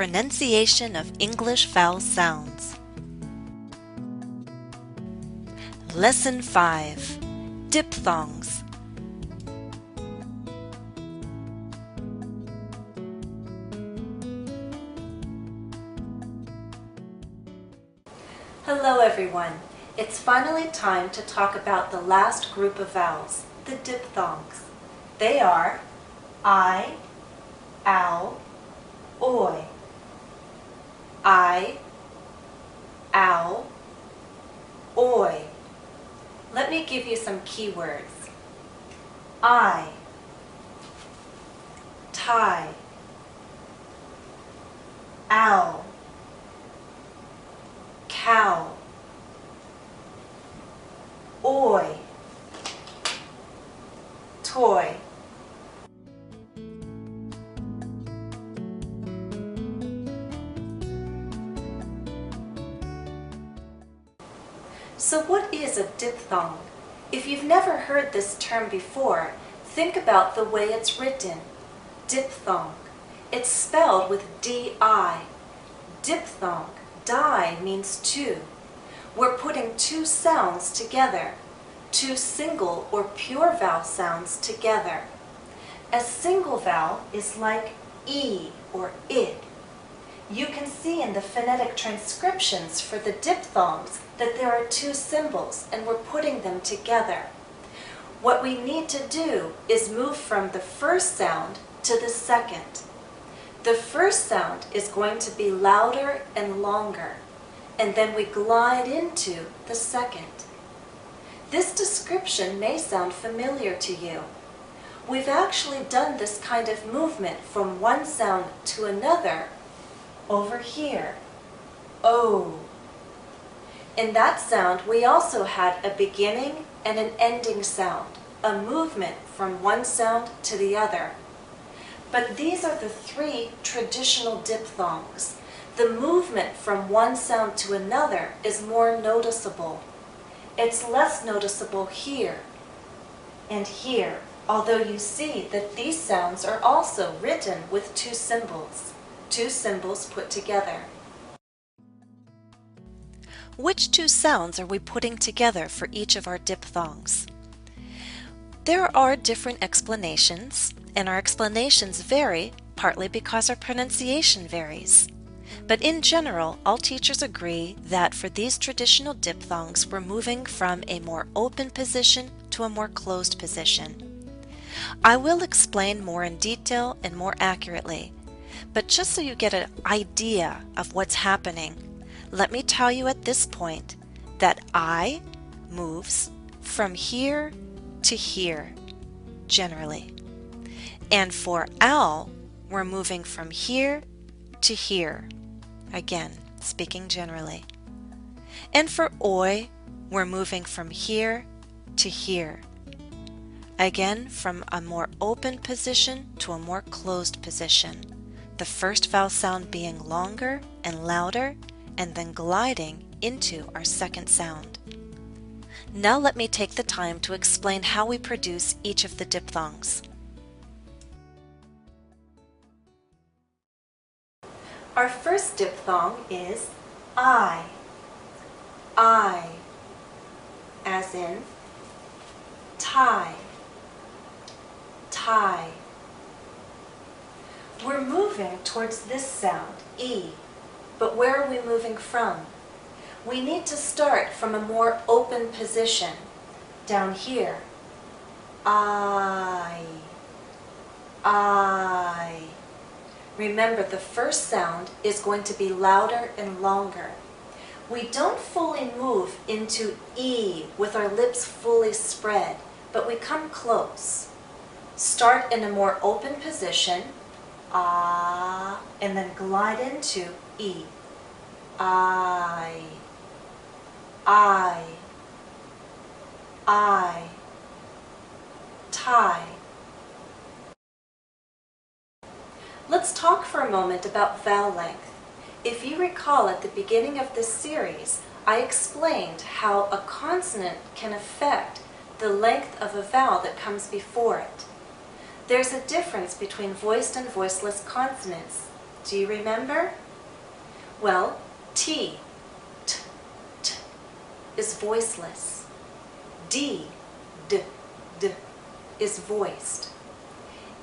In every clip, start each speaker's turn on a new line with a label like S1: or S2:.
S1: Pronunciation of English Vowel Sounds. Lesson 5. Diphthongs. Hello everyone. It's finally time to talk about the last group of vowels, the diphthongs. They are I, ow, oi. I, ow, oi. Let me give you some keywords. I, tie, ow, cow, oi, toy. So what is a diphthong? If you've never heard this term before, think about the way it's written. Diphthong. It's spelled with D-I. Diphthong. Di means two. We're putting two sounds together. Two single or pure vowel sounds together. A single vowel is like E or id. You can see in the phonetic transcriptions for the diphthongs that there are two symbols and we're putting them together. What we need to do is move from the first sound to the second. The first sound is going to be louder and longer, and then we glide into the second. This description may sound familiar to you. We've actually done this kind of movement from one sound to another over here. O. In that sound, we also had a beginning and an ending sound, a movement from one sound to the other. But these are the three traditional diphthongs. The movement from one sound to another is more noticeable. It's less noticeable here and here, although you see that these sounds are also written with two symbols put together. Which two sounds are we putting together for each of our diphthongs? There are different explanations, and our explanations vary partly because our pronunciation varies. But in general, all teachers agree that for these traditional diphthongs, we're moving from a more open position to a more closed position. I will explain more in detail and more accurately, but just so you get an idea of what's happening, let me tell you at this point that I moves from here to here, generally. And for ow, we're moving from here to here, again, speaking generally. And for oi, we're moving from here to here, again, from a more open position to a more closed position. The first vowel sound being longer and louder, and then gliding into our second sound. Now let me take the time to explain how we produce each of the diphthongs. Our first diphthong is I. I, as in tie, tie. We're moving towards this sound, E, but where are we moving from? We need to start from a more open position, down here. I. Remember, the first sound is going to be louder and longer. We don't fully move into E with our lips fully spread, but we come close. Start in a more open position, ah, and then glide into E. I, tie. Let's talk for a moment about vowel length. If you recall at the beginning of this series, I explained how a consonant can affect the length of a vowel that comes before it. There's a difference between voiced and voiceless consonants. Do you remember? Well, T, t, t, is voiceless. D, d, d, is voiced.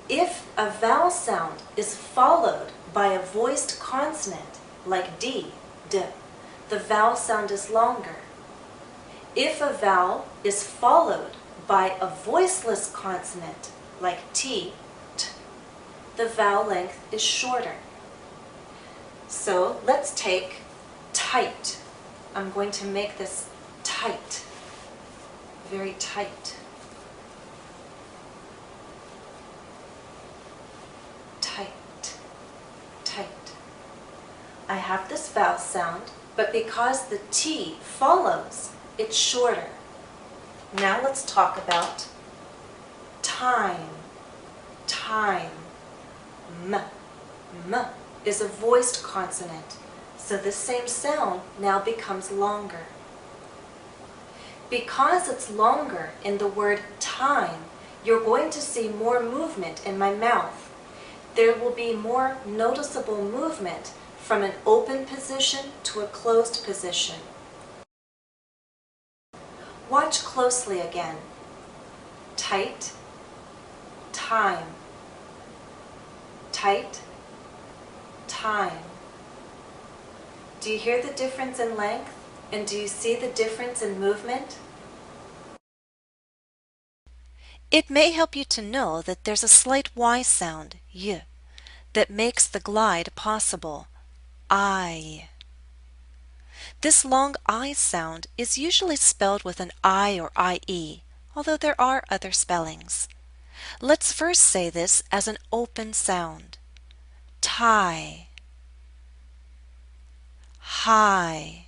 S1: If a vowel sound is followed by a voiced consonant, like D, d, the vowel sound is longer. If a vowel is followed by a voiceless consonant, like T, t, the vowel length is shorter. So let's take tight. I'm going to make this tight, very tight. Tight, tight. I have this vowel sound, but because the T follows, it's shorter. Now let's talk about time. Time. M. M is a voiced consonant, so the same sound now becomes longer. Because it's longer in the word time, you're going to see more movement in my mouth. There will be more noticeable movement from an open position to a closed position. Watch closely again. Tight, time. Tight, time. Do you hear the difference in length? And do you see the difference in movement? It may help you to know that there's a slight Y sound, y, that makes the glide possible, I. This long I sound is usually spelled with an I or IE, although there are other spellings. Let's first say this as an open sound. Tie, high.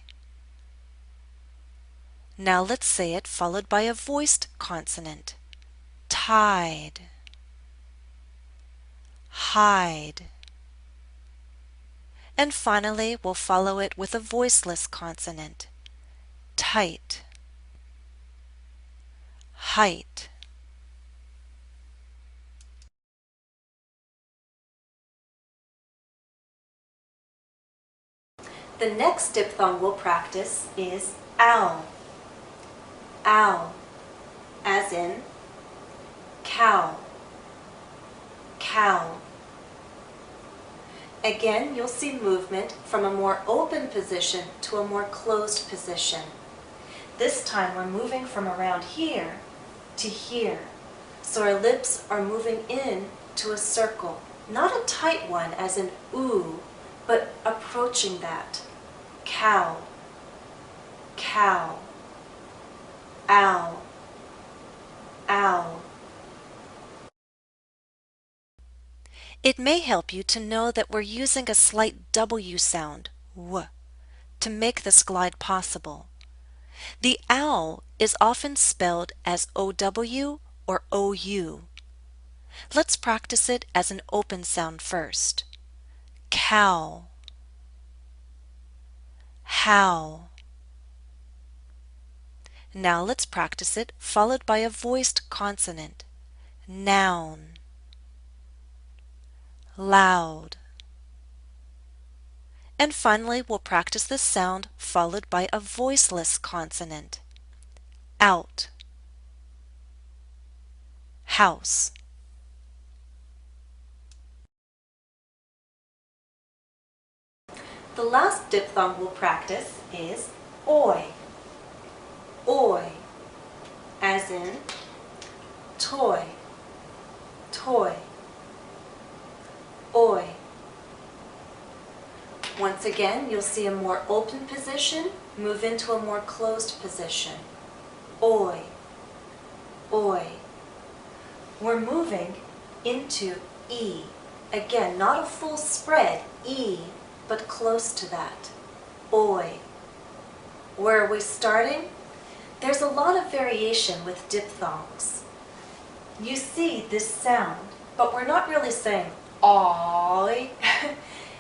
S1: Now let's say it followed by a voiced consonant. Tide, hide. And finally, we'll follow it with a voiceless consonant. Tight, height. The next diphthong we'll practice is ow. Ow, as in cow, cow. Again, you'll see movement from a more open position to a more closed position. This time we're moving from around here to here. So our lips are moving in to a circle. Not a tight one as in ooh, but approaching that. Cow, cow. Ow, ow. It may help you to know that we're using a slight W sound, w, to make this glide possible. The ow is often spelled as OW or OU. Let's practice it as an open sound first. Cow, how. Now let's practice it followed by a voiced consonant. Noun, loud. And finally, we'll practice this sound followed by a voiceless consonant. Out, house. The last diphthong we'll practice is oi. Oi, as in toy, toy. Oi. Once again, you'll see a more open position move into a more closed position. Oi, oi. We're moving into E. Again, not a full spread, E, but close to that. Oi. Where are we starting? There's a lot of variation with diphthongs. You see this sound, but we're not really saying oi.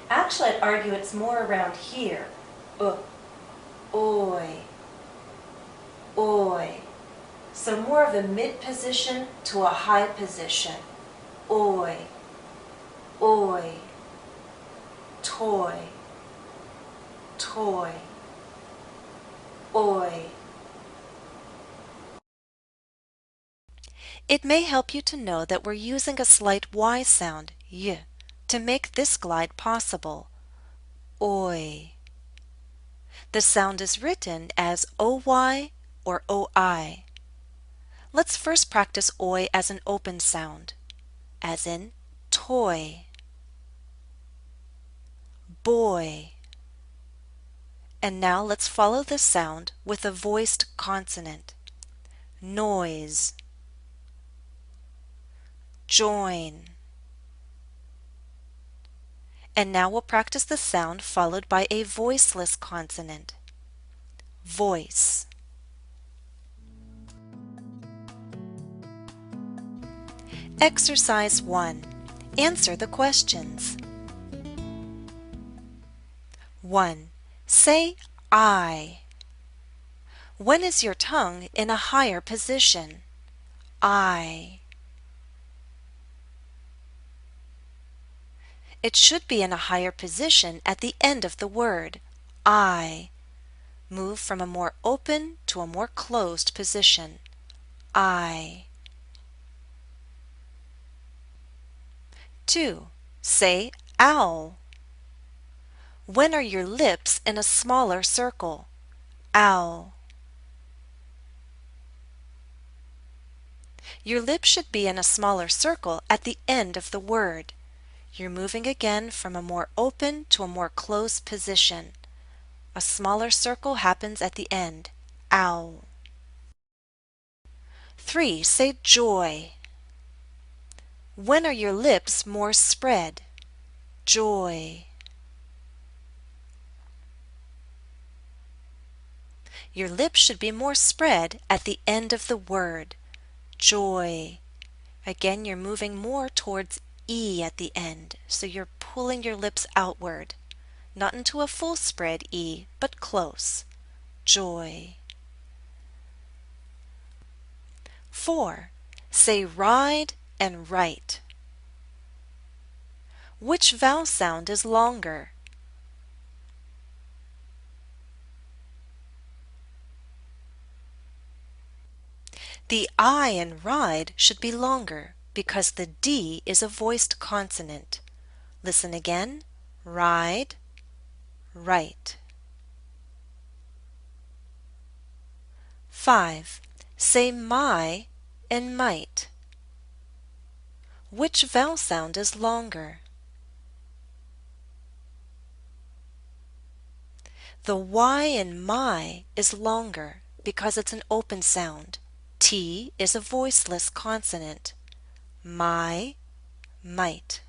S1: Actually, I'd argue it's more around here. Oi, oi. So more of a mid position to a high position. Oi, oi. toy, toy, oi. It may help you to know that we're using a slight Y sound, y, to make this glide possible. Oi. The sound is written as OY or OI. Let's first practice oi as an open sound, as in toy, boy. And now let's follow this sound with a voiced consonant. Noise, join. And now we'll practice the sound followed by a voiceless consonant. Voice. Exercise 1. Answer the questions. 1. Say I. When is your tongue in a higher position? I. It should be in a higher position at the end of the word. I. Move from a more open to a more closed position. I. 2. Say ow. When are your lips in a smaller circle? Ow. Your lips should be in a smaller circle at the end of the word. You're moving again from a more open to a more closed position. A smaller circle happens at the end. Ow. 3. Say joy. When are your lips more spread? Joy. Your lips should be more spread at the end of the word. Joy. Again, you're moving more towards E at the end, so you're pulling your lips outward. Not into a full spread E, but close. Joy. 4. Say ride and write. Which vowel sound is longer? The I in ride should be longer because the D is a voiced consonant. Listen again. Ride, write. 5. Say my and might. Which vowel sound is longer? The Y in my is longer because it's an open sound. T is a voiceless consonant. My, might.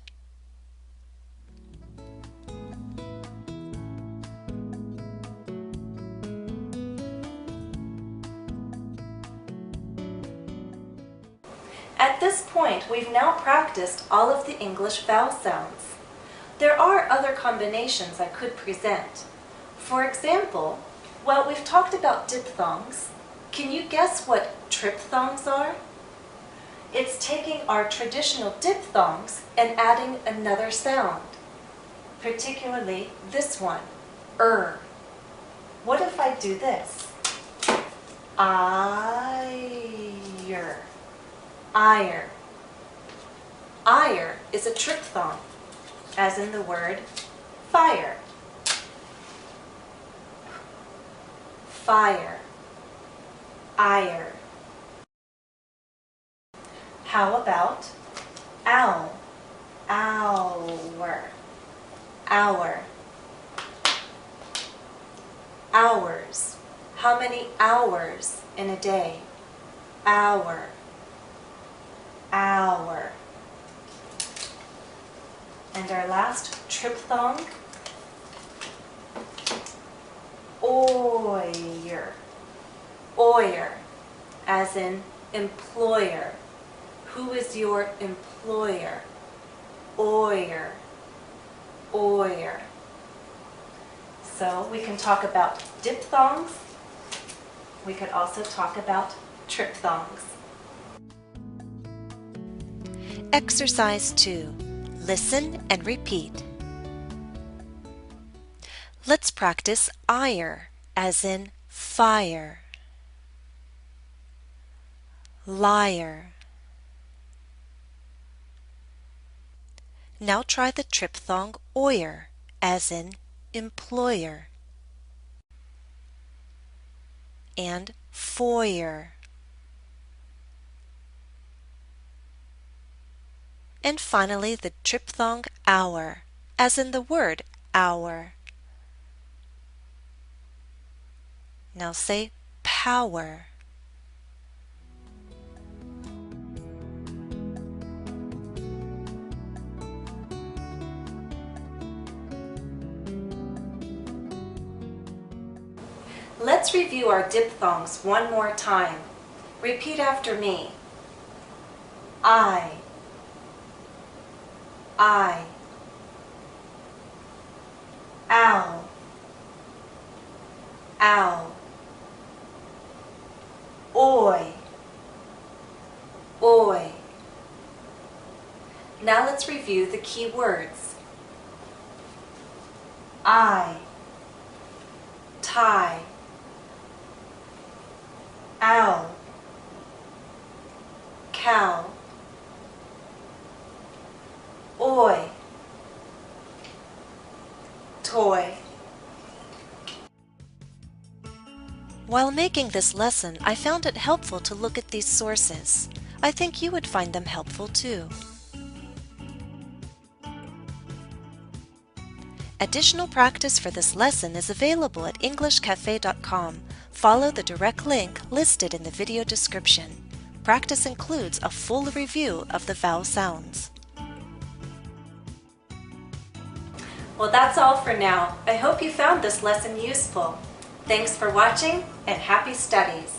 S1: At this point, we've now practiced all of the English vowel sounds. There are other combinations I could present. For example, well, we've talked about diphthongs. Can you guess what triphthongs are? It's taking our traditional diphthongs and adding another sound, particularly this one, What if I do this? Ire. Ire. Ire is a triphthong, as in the word fire. Fire. Ire. How about owl? Hour. Hour. Hours. How many hours in a day? Hour. Hour. And our last triphthong, oyer. Oyer, as in employer. Who is your employer? Oyer. Oyer. So we can talk about diphthongs. We could also talk about triphthongs. Exercise 2. Listen and repeat. Let's practice ire, as in fire, liar. Now try the triphthong oyer, as in employer, and foyer. And finally the triphthong hour, as in the word hour. Now say power. Let's review our diphthongs one more time. Repeat after me. I, ow, ow, oi, oi. Now let's review the key words. I, tie, ow, cow, oi, toy. While making this lesson, I found it helpful to look at these sources. I think you would find them helpful too. Additional practice for this lesson is available at EnglishCafe.com. Follow the direct link listed in the video description. Practice includes a full review of the vowel sounds. Well, that's all for now. I hope you found this lesson useful. Thanks for watching and happy studies!